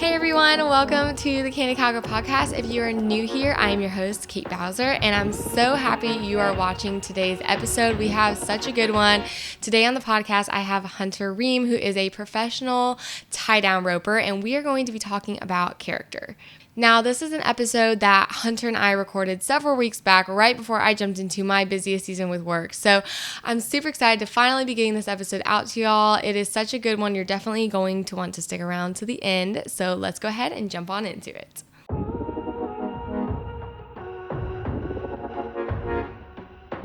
Hey everyone, welcome to the Candy Cowgirl podcast. If you are new here, I am your host, Kate Bowser, and I'm so happy you are watching today's episode. We have such a good one. Today on the podcast, I have Hunter Reaume, who is a professional tie-down roper, and we are going to be talking about character. Now, this is an episode that Hunter and I recorded several weeks back, right before I jumped into my busiest season with work. So I'm super excited to finally be getting this episode out to y'all. It is such a good one. You're definitely going to want to stick around to the end. So let's go ahead and jump on into it.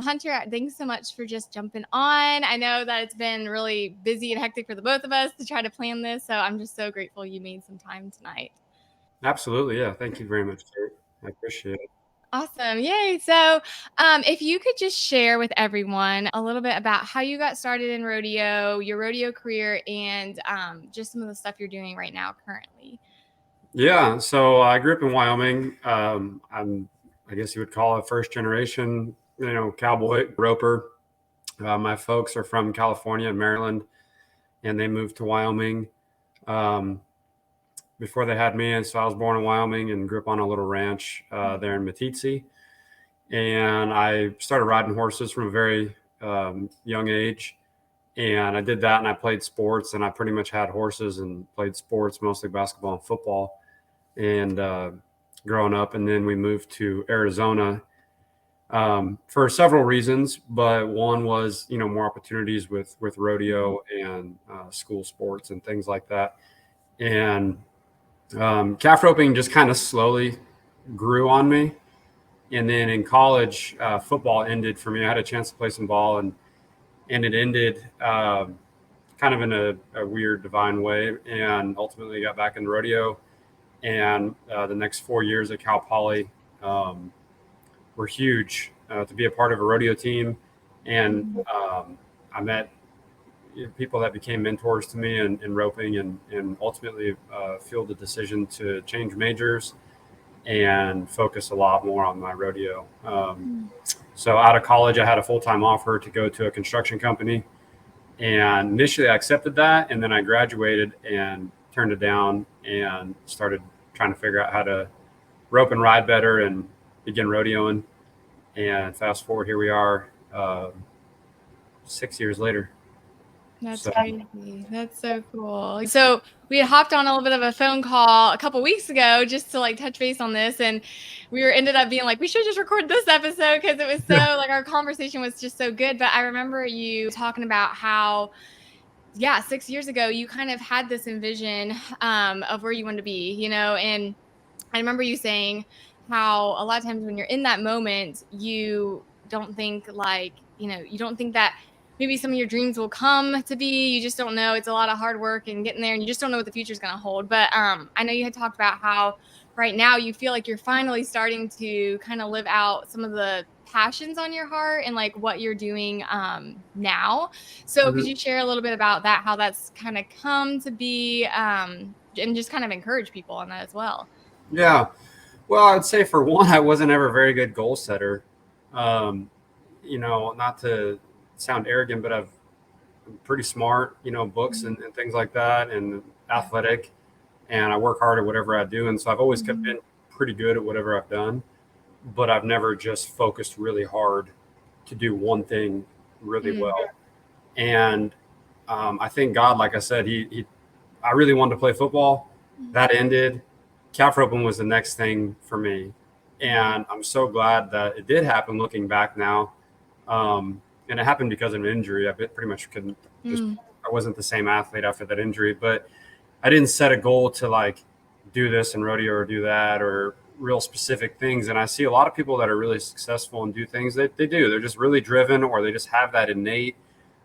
Hunter, thanks so much for just jumping on. I know that it's been really busy and hectic for the both of us to try to plan this. So I'm just so grateful you made some time tonight. Absolutely. Yeah. Thank you very much, Kate. I appreciate it. Awesome. Yay. So if you could just share with everyone a little bit about how you got started in rodeo, your rodeo career, and just some of the stuff you're doing right now currently. Yeah. So I grew up in Wyoming. I guess you would call it first generation, cowboy roper. My folks are from California and Maryland, and they moved to Wyoming um, before they had me. And so I was born in Wyoming and grew up on a little ranch there in Meeteetse. And I started riding horses from a very young age. And I did that, and I played sports, and I pretty much had horses and played sports, mostly basketball and football, and growing up. And then we moved to Arizona for several reasons, but one was, more opportunities with rodeo and school sports and things like that. And calf roping just kind of slowly grew on me. And then in college, football ended for me. I had a chance to play some ball, and it ended kind of in a weird, divine way, and ultimately got back in rodeo. And the next 4 years at Cal Poly were huge to be a part of a rodeo team. And I met people that became mentors to me in roping, and ultimately fueled the decision to change majors and focus a lot more on my rodeo. So out of college, I had a full-time offer to go to a construction company. And initially I accepted that. And then I graduated and turned it down and started trying to figure out how to rope and ride better and begin rodeoing. And fast forward, here we are 6 years later. That's crazy. That's so cool. So we had hopped on a little bit of a phone call a couple weeks ago just to touch base on this, and we ended up being like, we should just record this episode because it was so our conversation was just so good. But I remember you talking about how 6 years ago you kind of had this envision of where you wanted to be, and I remember you saying how a lot of times when you're in that moment, you don't think you don't think that maybe some of your dreams will come to be. You just don't know. It's a lot of hard work and getting there, and you just don't know what the future is going to hold. But I know you had talked about how right now you feel like you're finally starting to kind of live out some of the passions on your heart and what you're doing now. So could you share a little bit about that, how that's kind of come to be, and just kind of encourage people on that as well? Yeah. Well, I'd say for one, I wasn't ever a very good goal setter. Not to sound arrogant, but I'm pretty smart, books and things like that, and athletic, and I work hard at whatever I do. And so I've always been pretty good at whatever I've done, but I've never just focused really hard to do one thing really well. And I thank God, like I said, I really wanted to play football. That ended. Calf roping was the next thing for me. And I'm so glad that it did happen looking back now. And it happened because of an injury. I pretty much couldn't I wasn't the same athlete after that injury, but I didn't set a goal to do this in rodeo or do that or real specific things. And I see a lot of people that are really successful and do things that they do. They're just really driven, or they just have that innate,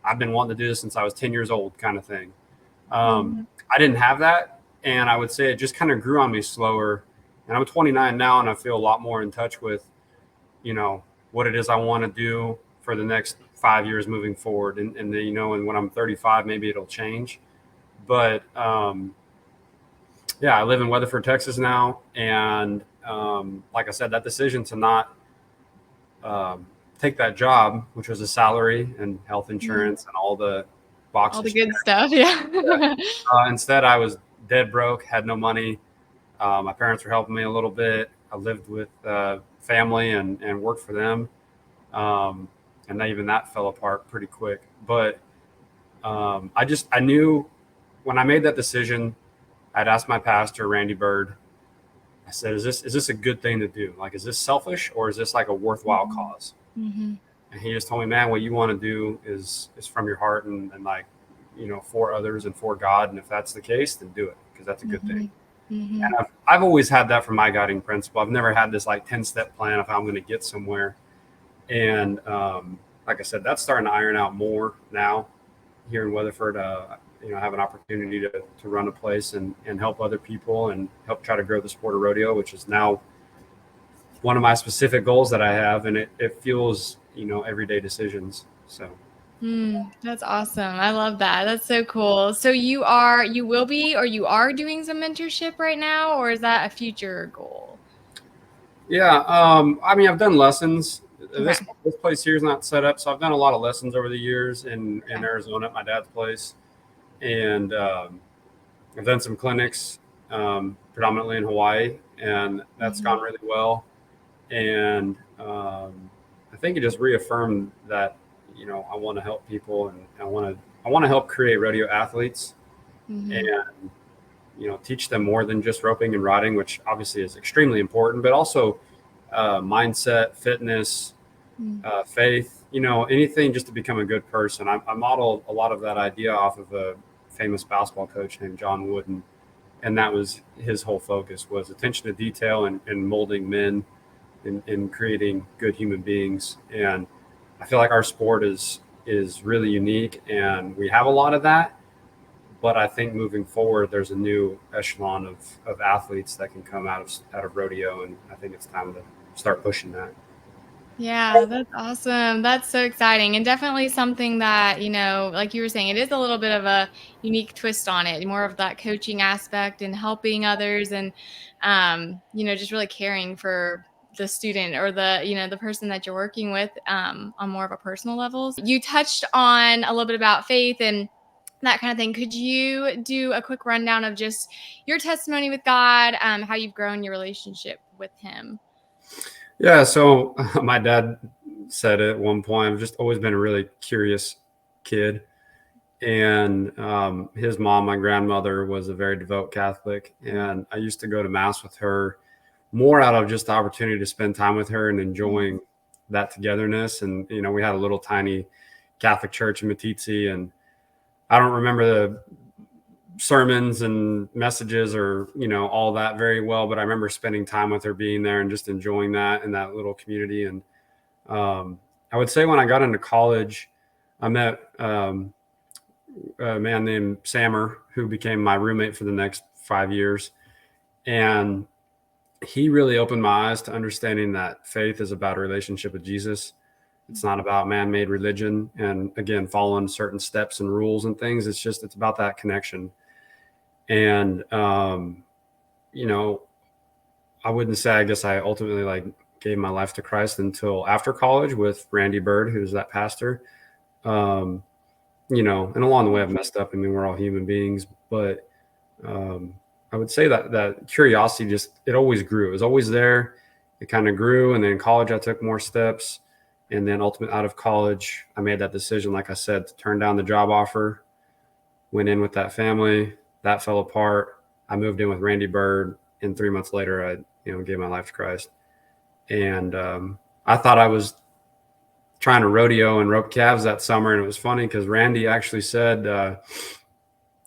I've been wanting to do this since I was 10 years old kind of thing. I didn't have that. And I would say it just kind of grew on me slower. And I'm 29 now, and I feel a lot more in touch with, what it is I want to do for the next 5 years moving forward. And then, and when I'm 35, maybe it'll change. But I live in Weatherford, Texas now. And like I said, that decision to not take that job, which was a salary and health insurance and all the boxes, all the good stuff. Yeah. Instead, I was dead broke, had no money. My parents were helping me a little bit. I lived with family and worked for them. And even that fell apart pretty quick. But I knew when I made that decision, I'd asked my pastor, Randy Bird, I said, is this a good thing to do? Like, is this selfish or is this like a worthwhile cause? Mm-hmm. And he just told me, man, what you want to do is from your heart and like, for others and for God. And if that's the case, then do it, because that's a good thing. Mm-hmm. And I've always had that for my guiding principle. I've never had this like 10-step plan of how I'm going to get somewhere. And like I said, that's starting to iron out more now here in Weatherford. I have an opportunity to run a place and help other people and help try to grow the sport of rodeo, which is now one of my specific goals that I have. And it fuels, everyday decisions. So. That's awesome. I love that. That's so cool. So you will be, or you are doing some mentorship right now, or is that a future goal? Yeah. I've done lessons. Okay. This place here is not set up. So I've done a lot of lessons over the years in Arizona at my dad's place. And I've done some clinics, predominantly in Hawaii, and that's gone really well. And I think it just reaffirmed that, I want to help people, and I want to help create rodeo athletes and, teach them more than just roping and riding, which obviously is extremely important, but also mindset, fitness, faith, anything just to become a good person. I modeled a lot of that idea off of a famous basketball coach named John Wooden. And that was his whole focus, was attention to detail and molding men and creating good human beings. And I feel like our sport is really unique, and we have a lot of that. But I think moving forward, there's a new echelon of athletes that can come out of rodeo, and I think it's time to start pushing that. Yeah, that's awesome. That's so exciting. And definitely something that, like you were saying, it is a little bit of a unique twist on it, more of that coaching aspect and helping others and, just really caring for the student or the person that you're working with on more of a personal level. You touched on a little bit about faith and that kind of thing. Could you do a quick rundown of just your testimony with God, how you've grown your relationship with him? Yeah, so my dad said at one point, I've just always been a really curious kid. And his mom, my grandmother, was a very devout Catholic. And I used to go to Mass with her more out of just the opportunity to spend time with her and enjoying that togetherness. And, we had a little tiny Catholic church in Matitsi. And I don't remember the sermons and messages or all that very well, but I remember spending time with her, being there and just enjoying that in that little community. And I would say when I got into college, I met a man named Sammer, who became my roommate for the next 5 years, and he really opened my eyes to understanding that faith is about a relationship with Jesus. It's not about man-made religion and, again, following certain steps and rules and things. It's about that connection. And, I wouldn't say, I guess I ultimately gave my life to Christ until after college with Randy Bird, who's that pastor. And along the way I've messed up. I mean, we're all human beings, but I would say that curiosity it always grew. It was always there. It kind of grew. And then in college, I took more steps. And then ultimately out of college, I made that decision, like I said, to turn down the job offer, went in with that family. That fell apart. I moved in with Randy Bird, and 3 months later, I gave my life to Christ. And I thought I was trying to rodeo and rope calves that summer, and it was funny because Randy actually said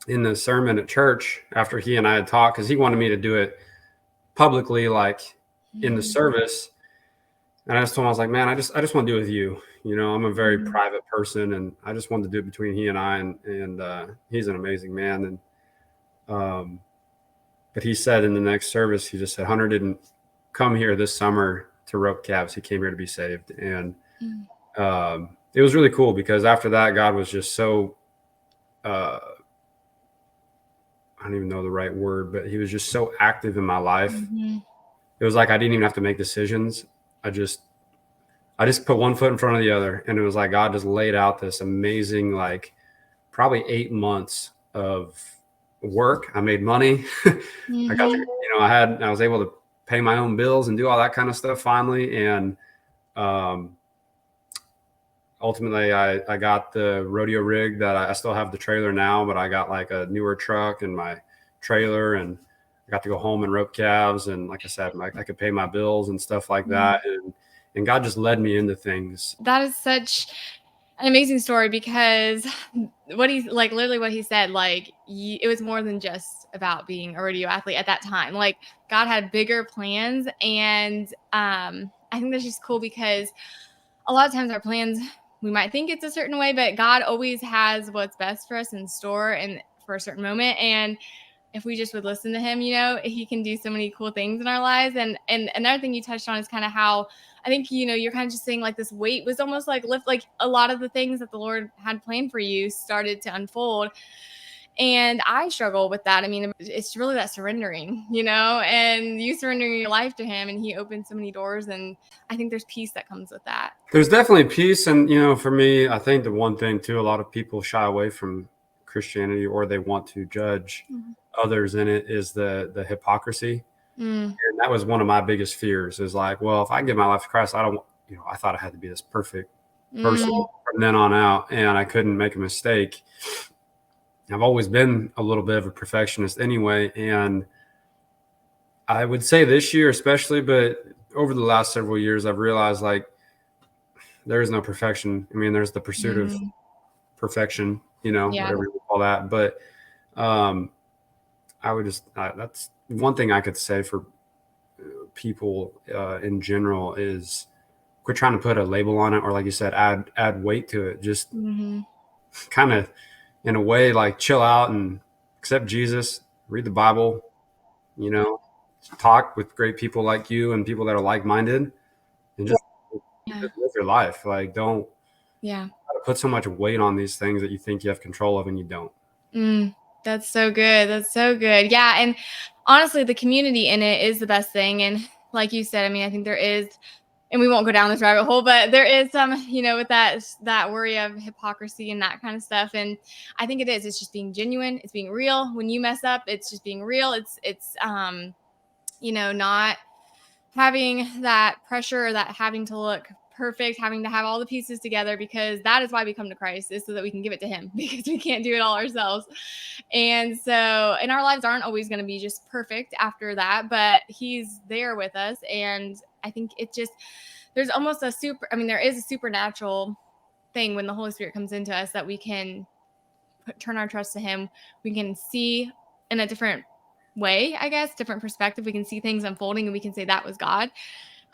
in the sermon at church after he and I had talked, because he wanted me to do it publicly, like in the service. And I just told him, I was like, man, I just want to do it with you. I'm a very private person, and I just wanted to do it between he and I. And he's an amazing man. And but he said in the next service, he just said, Hunter didn't come here this summer to rope calves. He came here to be saved. And it was really cool, because after that, God was just so, I don't even know the right word, but he was just so active in my life. It was like I didn't even have to make decisions. I just put one foot in front of the other, and it was like God just laid out this amazing, probably 8 months of work. I made money. I got, I was able to pay my own bills and do all that kind of stuff finally. And ultimately I got the rodeo rig that I still have the trailer now, but I got like a newer truck and my trailer, and I got to go home and rope calves. And like I said, I could pay my bills and stuff like that. And God just led me into things. That is such an amazing story, because what he's like, literally what he said, like it was more than just about being a rodeo athlete at that time. Like God had bigger plans. And I think that's just cool, because a lot of times our plans, we might think it's a certain way, but God always has what's best for us in store and for a certain moment. And if we just would listen to him, he can do so many cool things in our lives. And another thing you touched on is kind of how I think, you're kind of just saying like this weight was almost like lift, like a lot of the things that the Lord had planned for you started to unfold. And I struggle with that. I mean, it's really that surrendering, and you surrendering your life to him, and he opened so many doors. And I think there's peace that comes with that. There's definitely peace. And, for me, I think the one thing too, a lot of people shy away from Christianity, or they want to judge others in it, is the hypocrisy. And that was one of my biggest fears, is like, well, if I give my life to Christ, I don't, I thought I had to be this perfect person from then on out, and I couldn't make a mistake. I've always been a little bit of a perfectionist anyway. And I would say this year especially, but over the last several years, I've realized like there is no perfection. I mean, there's the pursuit of perfection, whatever you call that. But I would that's one thing I could say for people in general, is quit trying to put a label on it, or like you said, add weight to it. Just kind of, in a way, like chill out and accept Jesus, read the Bible, talk with great people like you and people that are like-minded, and just live your life. Like, don't put so much weight on these things that you think you have control of and you don't. That's so good. That's so good. Yeah. And honestly, the community in it is the best thing. And like you said, I mean, I think there is, and we won't go down this rabbit hole, but there is some, with that worry of hypocrisy and that kind of stuff. And I think it's just being genuine. It's being real. When you mess up, it's just being real. It's not having that pressure, or that having to look perfect, having to have all the pieces together, because that is why we come to Christ, is so that we can give it to him, because we can't do it all ourselves. And so, and our lives aren't always going to be just perfect after that, but he's there with us. And I think there's almost there is a supernatural thing when the Holy Spirit comes into us, that we can turn our trust to him. We can see in a different way, I guess, different perspective. We can see things unfolding, and we can say that was God.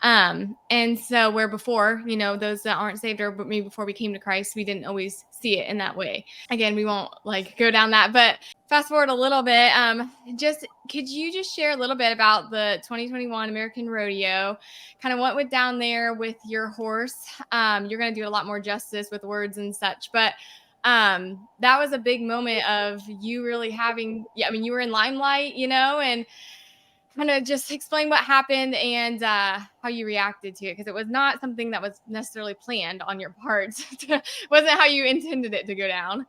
And so where before, those that aren't saved, or maybe before we came to Christ, we didn't always see it in that way. Again, we won't go down that, but fast forward a little bit. Could you just share a little bit about the 2021 American Rodeo, kind of what went down there with your horse? You're going to do a lot more justice with words and such, but that was a big moment of you really having, you were in limelight, and kind of just explain what happened and how you reacted to it, because it was not something that was necessarily planned on your part. Wasn't how you intended it to go down.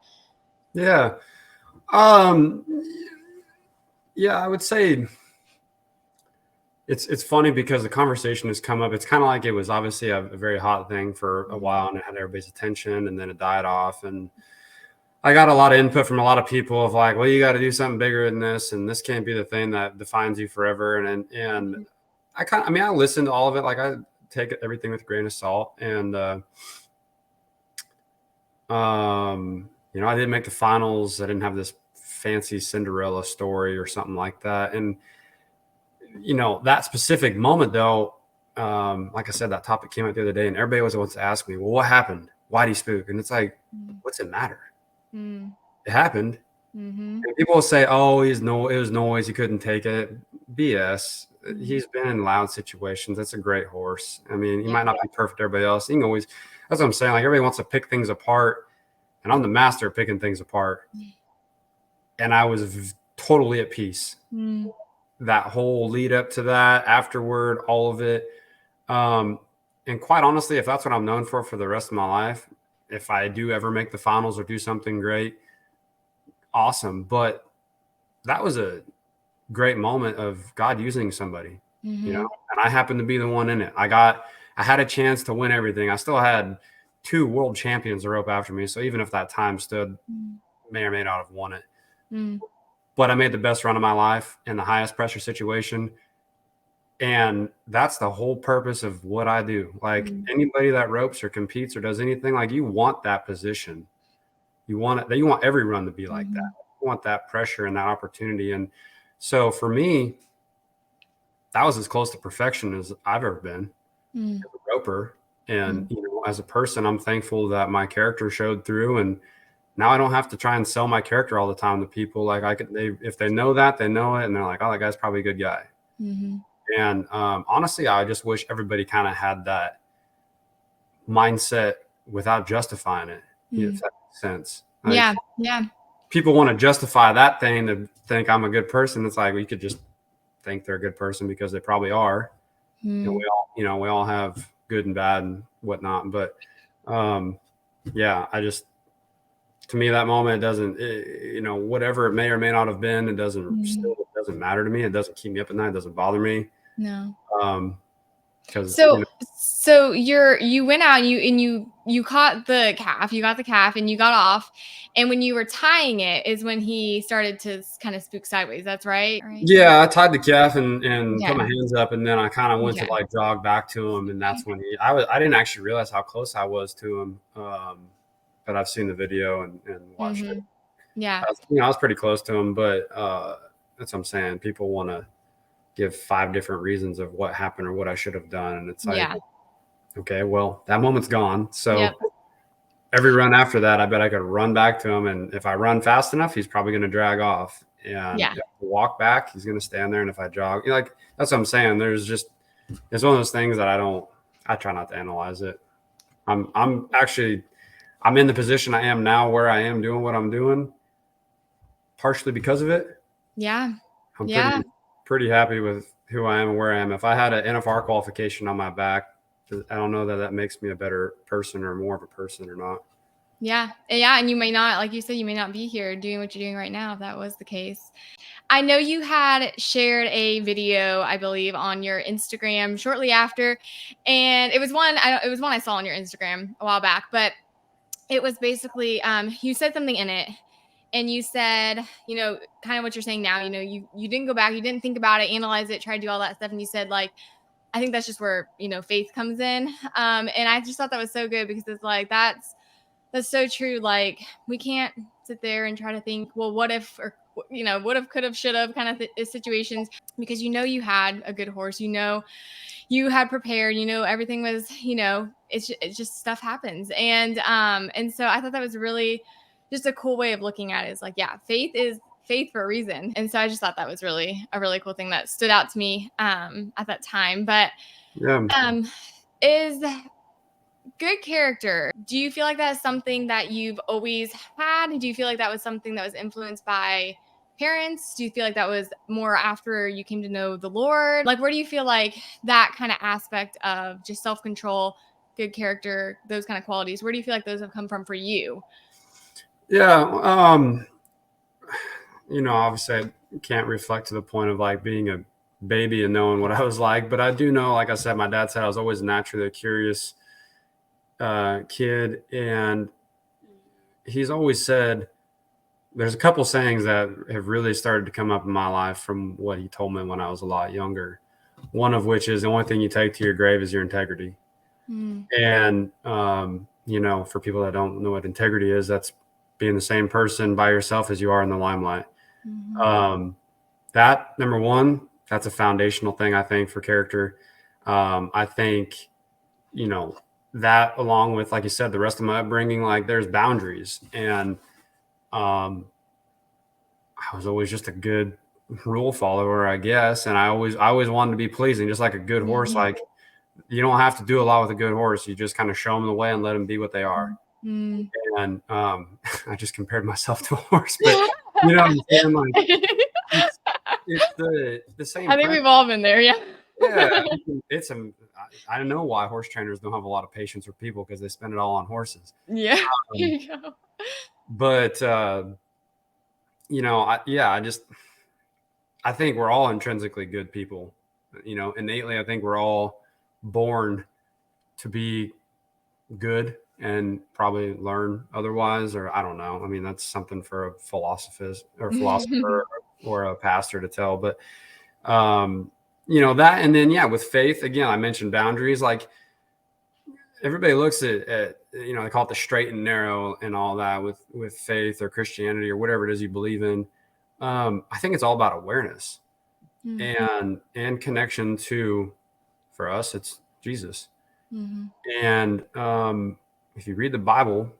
Yeah. Yeah, I would say it's funny, because the conversation has come up. It's kind of like it was obviously a very hot thing for a while, and it had everybody's attention, and then it died off. And I got a lot of input from a lot of people of like, well, you got to do something bigger than this, and this can't be the thing that defines you forever. And I listened to all of it. Like, I take everything with a grain of salt. And I didn't make the finals. I didn't have this fancy Cinderella story or something like that. And that specific moment, though, like I said, that topic came out the other day, and everybody always wants to ask me, well, what happened? Why'd he spook? And it's like, what's it matter? It happened. And people will say, oh, it was noise, he couldn't take it. BS. He's been in loud situations. That's a great horse. I mean, he might not be perfect to everybody else. He can always, that's what I'm saying. Like, everybody wants to pick things apart, and I'm the master of picking things apart. And I was totally at peace. That whole lead up to that, afterward, all of it. And quite honestly, if that's what I'm known for the rest of my life, if I do ever make the finals or do something great, awesome. But that was a great moment of God using somebody, you know, and I happened to be the one in it. I had a chance to win everything. I still had 2 world champions to rope after me. So even if that time stood, may or may not have won it. But I made the best run of my life in the highest pressure situation. And that's the whole purpose of what I do. Like anybody that ropes or competes or does anything, like you want that position. You want it. You want every run to be like that. You want that pressure and that opportunity. And so for me, that was as close to perfection as I've ever been as a roper. And you know, as a person, I'm thankful that my character showed through. And now I don't have to try and sell my character all the time to people. Like if they know that, they know it, and they're like, "Oh, that guy's probably a good guy." And honestly, I just wish everybody kind of had that mindset without justifying it. If that makes sense. Like, people want to justify that thing to think I'm a good person. It's like we could just think they're a good person because they probably are. And we all have good and bad and whatnot. But yeah, to me, that moment doesn't, whatever it may or may not have been, it doesn't matter to me. It doesn't keep me up at night. It doesn't bother me. No. Because so you went out and you caught the calf, you got the calf and you got off. And when you were tying it is when he started to kind of spook sideways. That's right? Yeah, I tied the calf and put my hands up, and then I kind of went to like jog back to him, and that's when I didn't actually realize how close I was to him. But I've seen the video and watched it. Yeah. I was pretty close to him, but that's what I'm saying. People want to give 5 different reasons of what happened or what I should have done. And it's like, okay, well, that moment's gone. So every run after that, I bet I could run back to him. And if I run fast enough, he's probably going to drag off. And if I walk back, he's going to stand there. And if I jog, like, that's what I'm saying. It's one of those things that I try not to analyze it. I'm in the position I am now where I am doing what I'm doing partially because of it. Yeah. I'm pretty happy with who I am and where I am. If I had an NFR qualification on my back, I don't know that makes me a better person or more of a person or not. Yeah. And you may not, like you said, you may not be here doing what you're doing right now if that was the case. I know you had shared a video, I believe, on your Instagram shortly after, and it was one I saw on your Instagram a while back, but it was basically you said something in it. And you said, kind of what you're saying now, you didn't go back, you didn't think about it, analyze it, try to do all that stuff. And you said, like, I think that's just where, faith comes in. And I just thought that was so good because it's like, that's so true. Like, we can't sit there and try to think, well, what if, or, what if, could have, should have kind of situations, because, you had a good horse, you had prepared, everything was, it's just stuff happens. And so I thought that was really just a cool way of looking at it. Is like, yeah, faith is faith for a reason. And so I just thought that was really a really cool thing that stood out to me at that time. But is good character, do you feel like that is something that you've always had? Do you feel like that was something that was influenced by parents? Do you feel like that was more after you came to know the Lord? Like, where do you feel like that kind of aspect of just self-control, good character, those kind of qualities, where do you feel like those have come from for you? Yeah. Obviously I can't reflect to the point of like being a baby and knowing what I was like, but I do know, like I said, my dad said I was always naturally a curious kid. And he's always said, there's a couple sayings that have really started to come up in my life from what he told me when I was a lot younger. One of which is the only thing you take to your grave is your integrity. And, for people that don't know what integrity is, that's being the same person by yourself as you are in the limelight. That, number one, that's a foundational thing, I think, for character. I think, that along with, like you said, the rest of my upbringing, like there's boundaries. And I was always just a good rule follower, I guess. And I always wanted to be pleasing, just like a good horse. Like, you don't have to do a lot with a good horse. You just kind of show them the way and let them be what they are. And I just compared myself to a horse, but you know what I'm saying? Like, it's the same. I think we've all been there. Yeah. I don't know why horse trainers don't have a lot of patience with people, because they spend it all on horses. Yeah. There you go. But I just, I think we're all intrinsically good people. Innately, I think we're all born to be good and probably learn otherwise, or I don't know. I mean, that's something for a philosopher or a pastor to tell. But that, and then with faith, again, I mentioned boundaries. Like everybody looks at they call it the straight and narrow and all that with faith or Christianity or whatever it is you believe in. I think it's all about awareness and connection to, for us, it's Jesus. And if you read the Bible,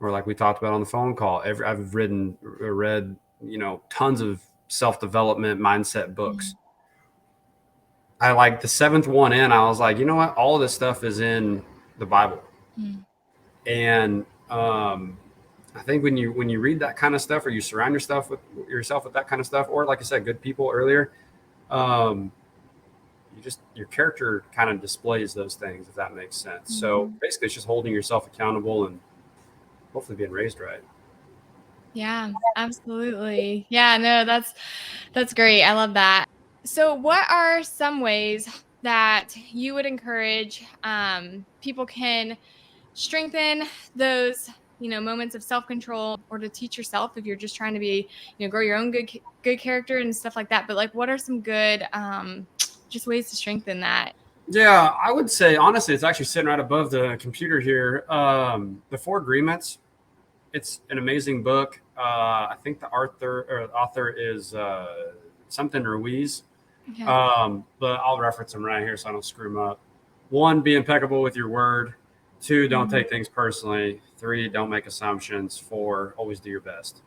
or like we talked about on the phone call, I've read tons of self-development mindset books. I like the seventh one in, I was like, you know what? All of this stuff is in the Bible. And I think when you read that kind of stuff, or you surround yourself with that kind of stuff, or like I said, good people earlier, your character kind of displays those things, if that makes sense. So basically it's just holding yourself accountable and hopefully being raised right. Yeah, absolutely. Yeah, no, that's great. I love that. So what are some ways that you would encourage people can strengthen those, moments of self-control, or to teach yourself if you're just trying to be, grow your own good character and stuff like that. But like, what are some good just ways to strengthen that? Yeah, I would say, honestly, it's actually sitting right above the computer here. The Four Agreements. It's an amazing book. I think the author is something Ruiz. Okay. But I'll reference them right here so I don't screw them up. 1, be impeccable with your word. 2, don't take things personally. 3, don't make assumptions. 4, always do your best.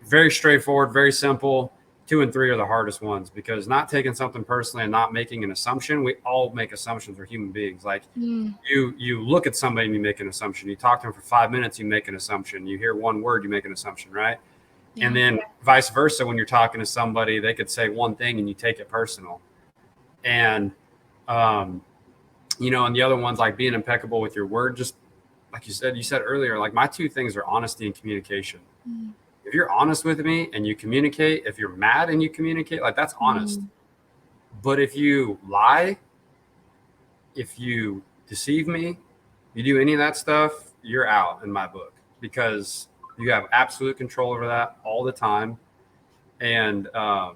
Very straightforward, very simple. 2 and 3 are the hardest ones, because not taking something personally and not making an assumption. We all make assumptions. We're human beings. Like you look at somebody and you make an assumption. You talk to them for 5 minutes, you make an assumption. You hear one word, you make an assumption, right? Yeah. And then vice versa, when you're talking to somebody, they could say one thing and you take it personal. And, and the other ones, like being impeccable with your word, just like you said earlier, like my 2 things are honesty and communication. If you're honest with me and you communicate, if you're mad and you communicate, like that's honest. But if you lie, if you deceive me, you do any of that stuff, you're out in my book, because you have absolute control over that all the time. And so,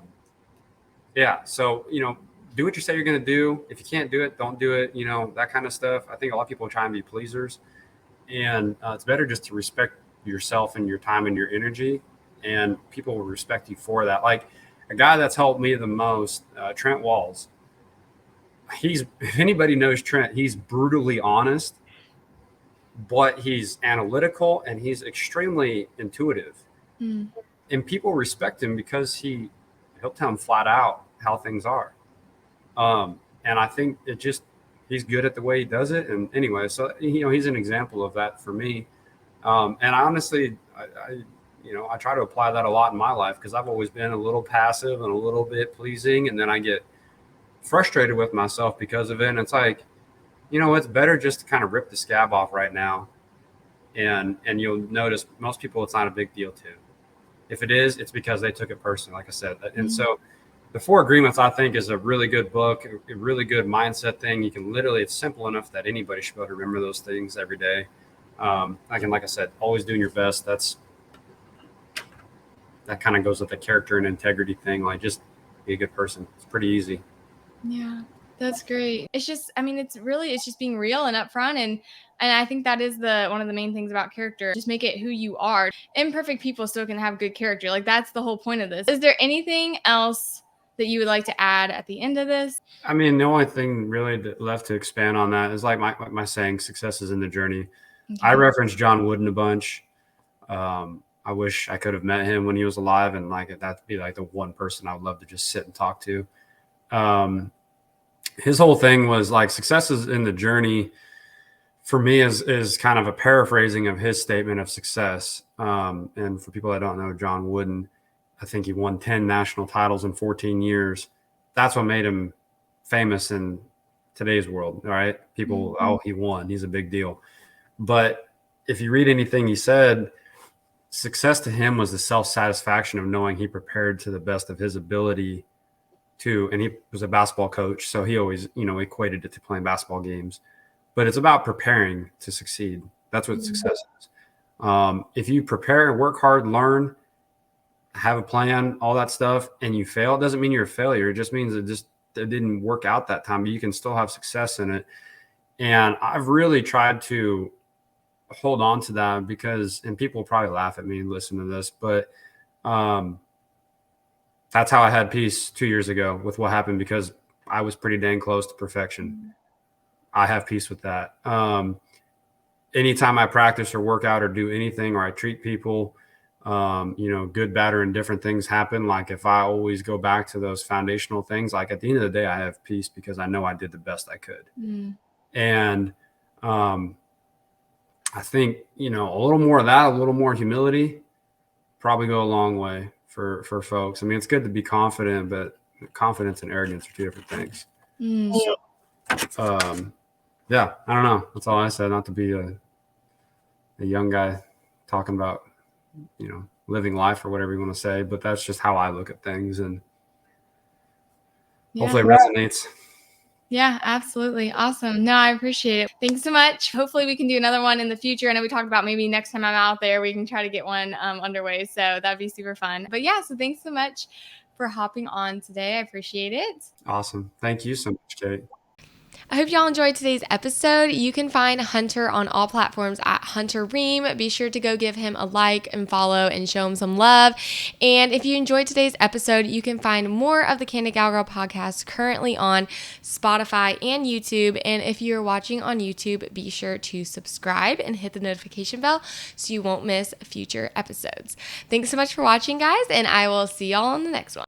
do what you say you're going to do. If you can't do it, don't do it, that kind of stuff. I think a lot of people try and be pleasers, and it's better just to respect yourself and your time and your energy, and people will respect you for that. Like a guy that's helped me the most, Trent Walls. If anybody knows Trent, he's brutally honest, but he's analytical and he's extremely intuitive. And people respect him because he'll tell them flat out how things are. And I think he's good at the way he does it. And anyway, so he's an example of that for me. And I honestly, I try to apply that a lot in my life, because I've always been a little passive and a little bit pleasing. And then I get frustrated with myself because of it. And it's like, it's better just to kind of rip the scab off right now. And you'll notice most people, it's not a big deal to. If it is, it's because they took it personally, like I said. And so the Four Agreements, I think, is a really good book, a really good mindset thing. You can it's simple enough that anybody should be able to remember those things every day. Like I said, always doing your best. That kind of goes with the character and integrity thing. Like, just be a good person. It's pretty easy. Yeah, that's great. It's just, it's just being real and upfront. And I think that is one of the main things about character. Just make it who you are. Imperfect people still can have good character. Like, that's the whole point of this. Is there anything else that you would like to add at the end of this? I mean, the only thing really left to expand on that is like my saying, success is in the journey. Okay. I referenced John Wooden a bunch. I wish I could have met him when he was alive, and like that'd be like the one person I would love to just sit and talk to. His whole thing was like, success is in the journey, for me, is kind of a paraphrasing of his statement of success. And for people that don't know, John Wooden, I think he won 10 national titles in 14 years. That's what made him famous in today's world, right? People, he won. He's a big deal. But if you read anything he said, success to him was the self-satisfaction of knowing he prepared to the best of his ability to, and he was a basketball coach, so he always, equated it to playing basketball games. But it's about preparing to succeed. That's what success is. If you prepare, work hard, learn, have a plan, all that stuff, and you fail, it doesn't mean you're a failure. It just means it didn't work out that time, but you can still have success in it. And I've really tried to hold on to that because, and people will probably laugh at me and listen to this, but that's how I had peace 2 years ago with what happened, because I was pretty dang close to perfection. I have peace with that. Anytime I practice or work out or do anything, or I treat people, good, bad, or indifferent things happen. Like if I always go back to those foundational things, like at the end of the day, I have peace because I know I did the best I could. And I think, a little more of that, a little more humility probably go a long way for folks. I mean, it's good to be confident, but confidence and arrogance are two different things. So, yeah, I don't know. That's all I said, not to be a young guy talking about, living life or whatever you want to say, but that's just how I look at things, and hopefully it resonates. Yeah, absolutely. Awesome. No, I appreciate it. Thanks so much. Hopefully we can do another one in the future. I know we talked about maybe next time I'm out there, we can try to get one underway. So that'd be super fun. But yeah, so thanks so much for hopping on today. I appreciate it. Awesome. Thank you so much, Kate. I hope y'all enjoyed today's episode. You can find Hunter on all platforms at Hunter Reaume. Be sure to go give him a like and follow and show him some love. And if you enjoyed today's episode, you can find more of the Candid Cowgirl podcast currently on Spotify and YouTube. And if you're watching on YouTube, be sure to subscribe and hit the notification bell so you won't miss future episodes. Thanks so much for watching, guys, and I will see y'all on the next one.